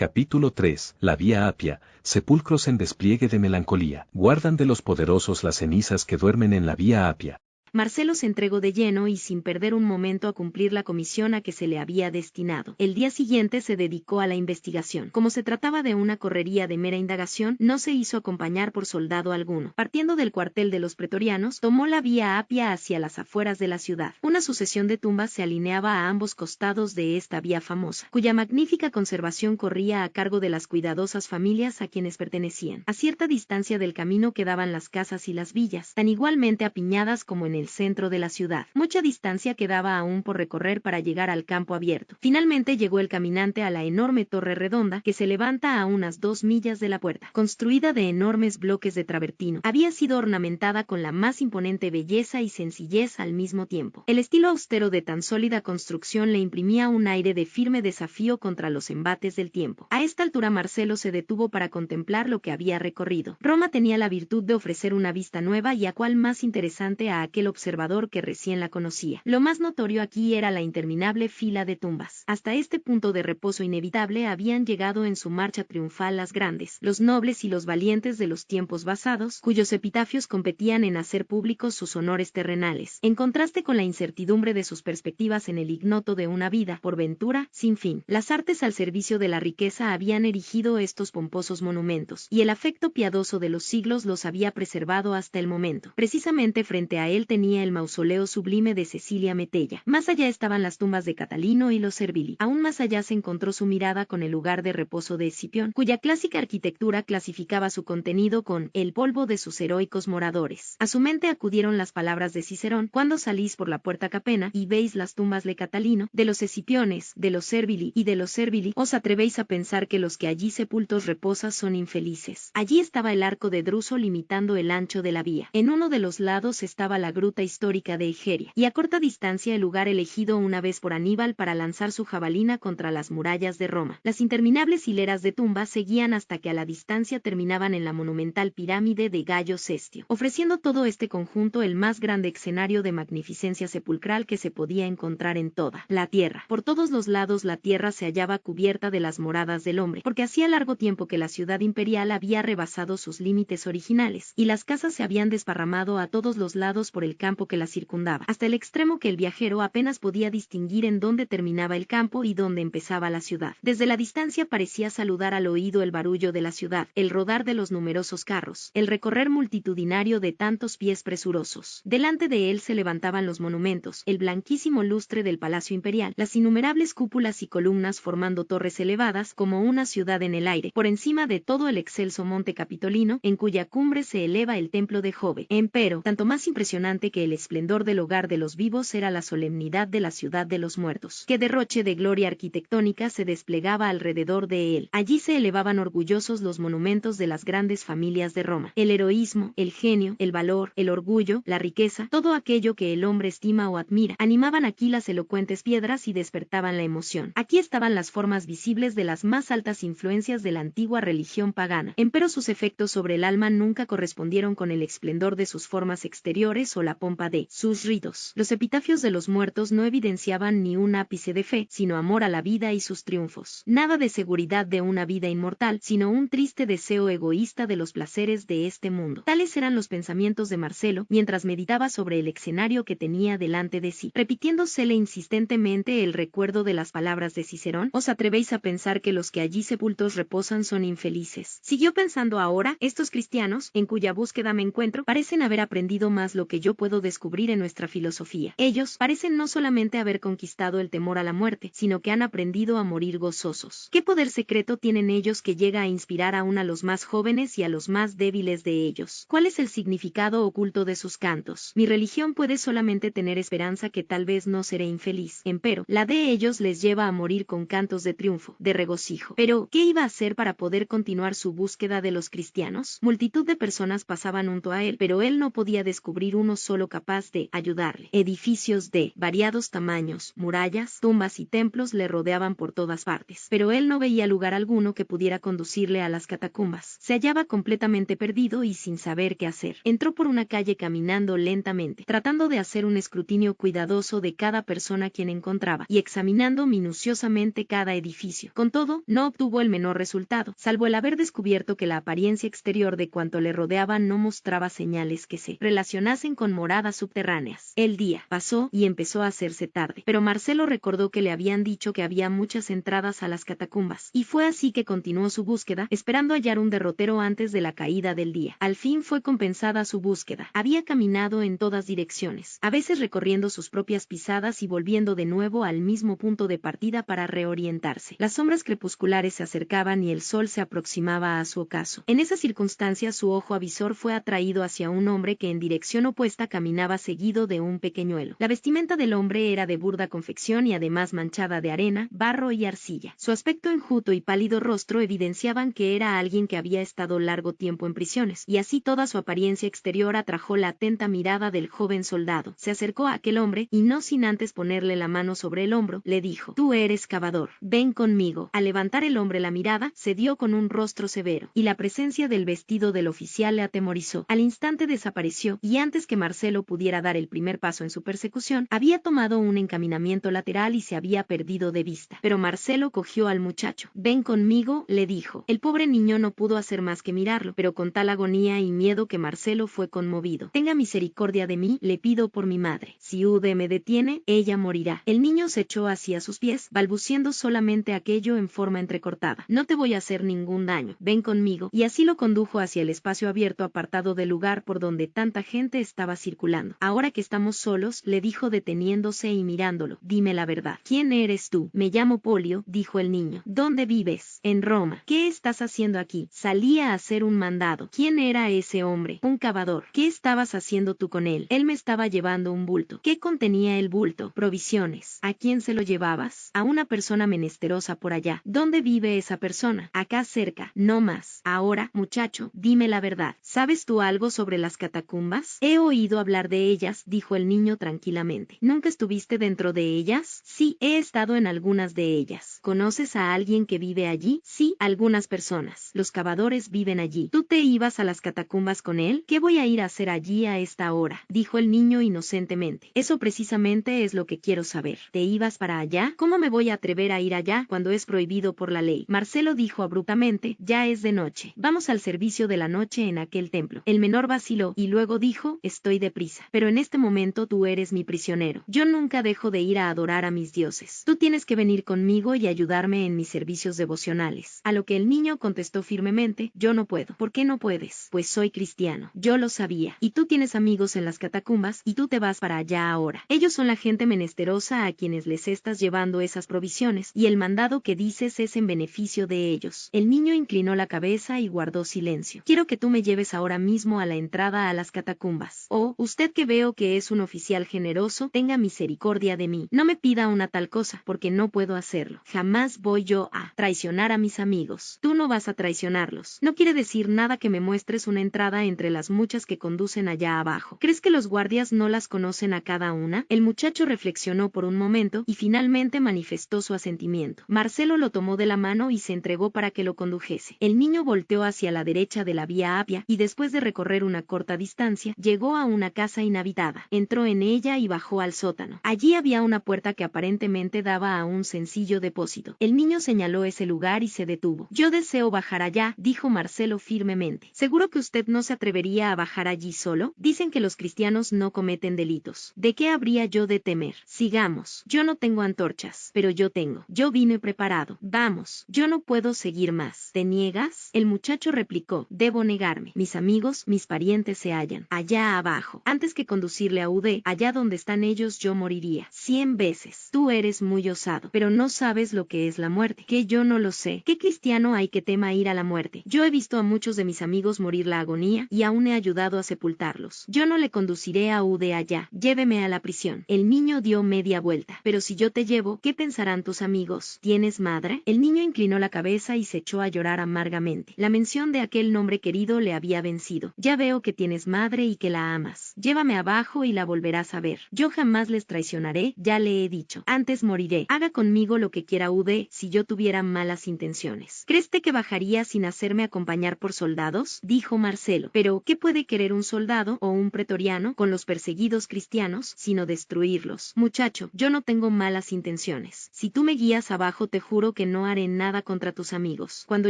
Capítulo 3. La Vía Apia, sepulcros en despliegue de melancolía. Guardan de los poderosos las cenizas que duermen en la Vía Apia. Marcelo se entregó de lleno y sin perder un momento a cumplir la comisión a que se le había destinado. El día siguiente se dedicó a la investigación. Como se trataba de una correría de mera indagación, no se hizo acompañar por soldado alguno. Partiendo del cuartel de los pretorianos, tomó la Vía Apia hacia las afueras de la ciudad. Una sucesión de tumbas se alineaba a ambos costados de esta vía famosa, cuya magnífica conservación corría a cargo de las cuidadosas familias a quienes pertenecían. A cierta distancia del camino quedaban las casas y las villas, tan igualmente apiñadas como en el centro de la ciudad. Mucha distancia quedaba aún por recorrer para llegar al campo abierto. Finalmente llegó el caminante a la enorme torre redonda que se levanta a unas 2 millas de la puerta. Construida de enormes bloques de travertino, había sido ornamentada con la más imponente belleza y sencillez al mismo tiempo. El estilo austero de tan sólida construcción le imprimía un aire de firme desafío contra los embates del tiempo. A esta altura Marcelo se detuvo para contemplar lo que había recorrido. Roma tenía la virtud de ofrecer una vista nueva y a cual más interesante a aquel observador que recién la conocía. Lo más notorio aquí era la interminable fila de tumbas. Hasta este punto de reposo inevitable habían llegado en su marcha triunfal las grandes, los nobles y los valientes de los tiempos pasados, cuyos epitafios competían en hacer públicos sus honores terrenales, en contraste con la incertidumbre de sus perspectivas en el ignoto de una vida, por ventura, sin fin. Las artes al servicio de la riqueza habían erigido estos pomposos monumentos, y el afecto piadoso de los siglos los había preservado hasta el momento. Precisamente frente a él tenía el mausoleo sublime de Cecilia Metella. Más allá estaban las tumbas de Catalino y los Servili. Aún más allá se encontró su mirada con el lugar de reposo de Escipión, cuya clásica arquitectura clasificaba su contenido con el polvo de sus heroicos moradores. A su mente acudieron las palabras de Cicerón: cuando salís por la puerta Capena y veis las tumbas de Catalino, de los Escipiones, de los Servili y de los Servili, os atrevéis a pensar que los que allí sepultos reposan son infelices. Allí estaba el arco de Druso limitando el ancho de la vía. En uno de los lados estaba la gruta histórica de Egeria, y a corta distancia el lugar elegido una vez por Aníbal para lanzar su jabalina contra las murallas de Roma. Las interminables hileras de tumbas seguían hasta que a la distancia terminaban en la monumental pirámide de Gayo Cestio, ofreciendo todo este conjunto el más grande escenario de magnificencia sepulcral que se podía encontrar en toda la tierra. Por todos los lados la tierra se hallaba cubierta de las moradas del hombre, porque hacía largo tiempo que la ciudad imperial había rebasado sus límites originales, y las casas se habían desparramado a todos los lados por el campo que la circundaba, hasta el extremo que el viajero apenas podía distinguir en dónde terminaba el campo y dónde empezaba la ciudad. Desde la distancia parecía saludar al oído el barullo de la ciudad, el rodar de los numerosos carros, el recorrer multitudinario de tantos pies presurosos. Delante de él se levantaban los monumentos, el blanquísimo lustre del Palacio Imperial, las innumerables cúpulas y columnas formando torres elevadas como una ciudad en el aire, por encima de todo el excelso monte Capitolino, en cuya cumbre se eleva el templo de Jove. Empero, tanto más impresionante que el esplendor del hogar de los vivos era la solemnidad de la ciudad de los muertos. Qué derroche de gloria arquitectónica se desplegaba alrededor de él. Allí se elevaban orgullosos los monumentos de las grandes familias de Roma. El heroísmo, el genio, el valor, el orgullo, la riqueza, todo aquello que el hombre estima o admira, animaban aquí las elocuentes piedras y despertaban la emoción. Aquí estaban las formas visibles de las más altas influencias de la antigua religión pagana. Empero sus efectos sobre el alma nunca correspondieron con el esplendor de sus formas exteriores o la pompa de sus ritos. Los epitafios de los muertos no evidenciaban ni un ápice de fe, sino amor a la vida y sus triunfos. Nada de seguridad de una vida inmortal, sino un triste deseo egoísta de los placeres de este mundo. Tales eran los pensamientos de Marcelo, mientras meditaba sobre el escenario que tenía delante de sí, repitiéndosele insistentemente el recuerdo de las palabras de Cicerón: os atrevéis a pensar que los que allí sepultos reposan son infelices. Siguió pensando ahora: estos cristianos, en cuya búsqueda me encuentro, parecen haber aprendido más lo que yo puedo descubrir en nuestra filosofía. Ellos parecen no solamente haber conquistado el temor a la muerte, sino que han aprendido a morir gozosos. ¿Qué poder secreto tienen ellos que llega a inspirar aún a los más jóvenes y a los más débiles de ellos? ¿Cuál es el significado oculto de sus cantos? Mi religión puede solamente tener esperanza que tal vez no seré infeliz. Empero, la de ellos les lleva a morir con cantos de triunfo, de regocijo. Pero, ¿qué iba a hacer para poder continuar su búsqueda de los cristianos? Multitud de personas pasaban junto a él, pero él no podía descubrir uno solo solo capaz de ayudarle. Edificios de variados tamaños, murallas, tumbas y templos le rodeaban por todas partes, pero él no veía lugar alguno que pudiera conducirle a las catacumbas. Se hallaba completamente perdido y sin saber qué hacer. Entró por una calle caminando lentamente, tratando de hacer un escrutinio cuidadoso de cada persona quien encontraba, y examinando minuciosamente cada edificio. Con todo, no obtuvo el menor resultado, salvo el haber descubierto que la apariencia exterior de cuanto le rodeaba no mostraba señales que se relacionasen con moradas subterráneas. El día pasó y empezó a hacerse tarde, pero Marcelo recordó que le habían dicho que había muchas entradas a las catacumbas, y fue así que continuó su búsqueda, esperando hallar un derrotero antes de la caída del día. Al fin fue compensada su búsqueda. Había caminado en todas direcciones, a veces recorriendo sus propias pisadas y volviendo de nuevo al mismo punto de partida para reorientarse. Las sombras crepusculares se acercaban y el sol se aproximaba a su ocaso. En esa circunstancia su ojo avisor fue atraído hacia un hombre que en dirección opuesta caminaba seguido de un pequeñuelo. La vestimenta del hombre era de burda confección y además manchada de arena, barro y arcilla. Su aspecto enjuto y pálido rostro evidenciaban que era alguien que había estado largo tiempo en prisiones, y así toda su apariencia exterior atrajo la atenta mirada del joven soldado. Se acercó a aquel hombre y no sin antes ponerle la mano sobre el hombro, le dijo: «Tú eres cavador, ven conmigo». Al levantar el hombre la mirada, se dio con un rostro severo, y la presencia del vestido del oficial le atemorizó. Al instante desapareció, y antes que Marcelo pudiera dar el primer paso en su persecución, había tomado un encaminamiento lateral y se había perdido de vista. Pero Marcelo cogió al muchacho. «Ven conmigo», le dijo. El pobre niño no pudo hacer más que mirarlo, pero con tal agonía y miedo que Marcelo fue conmovido. «Tenga misericordia de mí, le pido por mi madre. Si Ude me detiene, ella morirá». El niño se echó hacia sus pies, balbuciendo solamente aquello en forma entrecortada: «No te voy a hacer ningún daño, ven conmigo», y así lo condujo hacia el espacio abierto apartado del lugar por donde tanta gente estaba circulando. «Ahora que estamos solos», le dijo deteniéndose y mirándolo, «dime la verdad. ¿Quién eres tú?» «Me llamo Polio», dijo el niño. «¿Dónde vives?» «En Roma». «¿Qué estás haciendo aquí?» «Salí a hacer un mandado». «¿Quién era ese hombre?» «Un cavador». «¿Qué estabas haciendo tú con él?» «Él me estaba llevando un bulto». «¿Qué contenía el bulto?» «Provisiones». «¿A quién se lo llevabas?» «A una persona menesterosa por allá». «¿Dónde vive esa persona?» «Acá cerca». «No más. Ahora, muchacho, dime la verdad. ¿Sabes tú algo sobre las catacumbas?» «He oído hablar de ellas», dijo el niño tranquilamente. «¿Nunca estuviste dentro de ellas?» «Sí, he estado en algunas de ellas». «¿Conoces a alguien que vive allí?» «Sí, algunas personas. Los cavadores viven allí». «¿Tú te ibas a las catacumbas con él?» «¿Qué voy a ir a hacer allí a esta hora?», dijo el niño inocentemente. «Eso precisamente es lo que quiero saber. ¿Te ibas para allá?» «¿Cómo me voy a atrever a ir allá cuando es prohibido por la ley?». Marcelo dijo abruptamente: «Ya es de noche. Vamos al servicio de la noche en aquel templo». El menor vaciló y luego dijo: «Estoy deprisa. Pero en este momento tú eres mi prisionero. Yo nunca dejo de ir a adorar a mis dioses. Tú tienes que venir conmigo y ayudarme en mis servicios devocionales». A lo que el niño contestó firmemente: «Yo no puedo». «¿Por qué no puedes?» «Pues soy cristiano». «Yo lo sabía. Y tú tienes amigos en las catacumbas y tú te vas para allá ahora. Ellos son la gente menesterosa a quienes les estás llevando esas provisiones, y el mandado que dices es en beneficio de ellos». El niño inclinó la cabeza y guardó silencio. «Quiero que tú me lleves ahora mismo a la entrada a las catacumbas. Oh, usted, que veo que es un oficial generoso, tenga misericordia de mí. No me pida una tal cosa, porque no puedo hacerlo. Jamás voy yo a traicionar a mis amigos». «Tú no vas a traicionarlos. No quiere decir nada que me muestres una entrada entre las muchas que conducen allá abajo. ¿Crees que los guardias no las conocen a cada una?». El muchacho reflexionó por un momento y finalmente manifestó su asentimiento. Marcelo lo tomó de la mano y se entregó para que lo condujese. El niño volteó hacia la derecha de la vía Apia y después de recorrer una corta distancia, llegó a una casa inhabitada. Entró en ella y bajó al sótano. Allí había una puerta que aparentemente daba a un sencillo depósito. El niño señaló ese lugar y se detuvo. «Yo deseo bajar allá», dijo Marcelo firmemente. «¿Seguro que usted no se atrevería a bajar allí solo? Dicen que los cristianos no cometen delitos. ¿De qué habría yo de temer? Sigamos. Yo no tengo antorchas, pero yo tengo. Yo vine preparado. Vamos. Yo no puedo seguir más». «¿Te niegas?». El muchacho replicó: «Debo negarme. Mis amigos, mis parientes se hallan allá abajo. Antes que conducirle a Ude, allá donde están ellos, yo moriría 100 veces. Tú eres muy osado, pero no sabes lo que es la muerte». «¿Qué? Yo no lo sé. ¿Qué cristiano hay que tema ir a la muerte? Yo he visto a muchos de mis amigos morir la agonía y aún he ayudado a sepultarlos. Yo no le conduciré a Ude allá. Lléveme a la prisión». El niño dio media vuelta. «Pero si yo te llevo, ¿qué pensarán tus amigos? ¿Tienes madre?». El niño inclinó la cabeza y se echó a llorar amargamente. La mención de aquel nombre querido le había vencido. «Ya veo que tienes madre y que la amas». verás. Llévame abajo y la volverás a ver. Yo jamás les traicionaré, ya le he dicho. Antes moriré. Haga conmigo lo que quiera Ude, si yo tuviera malas intenciones. ¿Crees que bajaría sin hacerme acompañar por soldados? Dijo Marcelo. Pero, ¿qué puede querer un soldado o un pretoriano con los perseguidos cristianos, sino destruirlos? Muchacho, yo no tengo malas intenciones. Si tú me guías abajo, te juro que no haré nada contra tus amigos. Cuando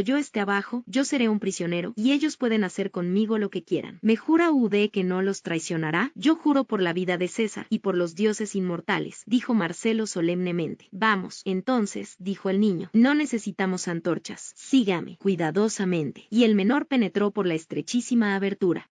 yo esté abajo, yo seré un prisionero, y ellos pueden hacer conmigo lo que quieran. ¿Me jura Ude que no los traicionará? Yo juro por la vida de César, y por los dioses inmortales, dijo Marcelo solemnemente. Vamos, entonces, dijo el niño, no necesitamos antorchas. Sígame, cuidadosamente. Y el menor penetró por la estrechísima abertura.